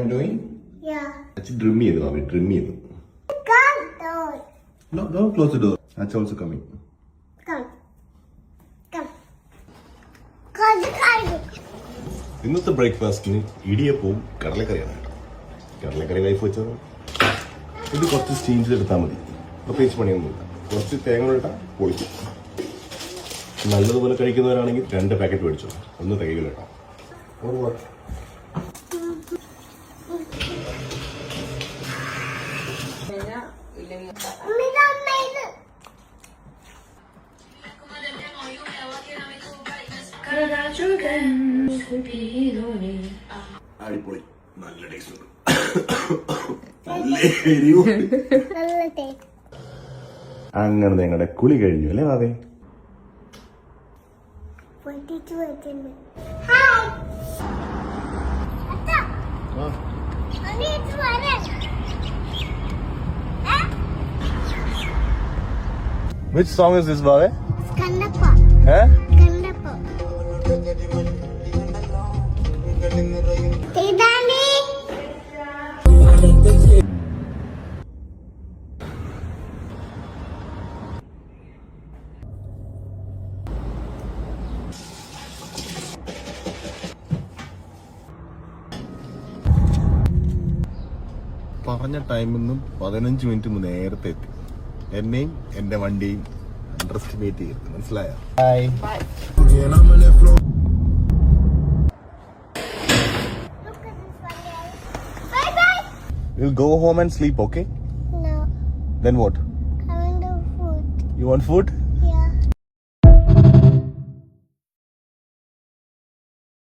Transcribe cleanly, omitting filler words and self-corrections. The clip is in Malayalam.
I'm doing? Yeah. Actually, trim me, Bobby. Trim me. Come, don't. No, don't close the door. That's also coming. Come. Come. Come. ഇന്നത്തെ ബ്രേക്ക്ഫാസ്റ്റിന് ഇടിയപ്പവും കടലക്കറിയാണ്. കടലക്കറി വൈഫ് വെച്ചത്. ഇത് കുറച്ച് സ്റ്റീം ചെയ്തെടുത്താൽ മതി. പ്രത്യേകിച്ച് പണിയൊന്നുമില്ല. കുറച്ച് തേങ്ങ ഇട്ടാൽ പൊളിക്കും. നല്ലതുപോലെ കഴിക്കുന്നവരാണെങ്കിൽ 2 പാക്കറ്റ് മേടിച്ചോ. ഒന്ന് തികയില്ല കേട്ടോ. അടിപൊളി. നല്ല ടേസ്റ്റ് ഉണ്ട്. അങ്ങനെ നിങ്ങളുടെ കുളി കഴിഞ്ഞു അല്ലേ വാവേ? Which song is this, Bave? Skandappa. Eh? Skandappa. Tidani. പറഞ്ഞ ടൈമിൽ നിന്നും 15 മിനിറ്റ് നേരത്തെ എത്തി. എന്നെയും എന്റെ വണ്ടിയും അണ്ടർ എസ്റ്റിമേറ്റ് ചെയ്തു. മനസ്സിലായോ? We'll go home and sleep, okay? No. Then what? I want the food. You want food?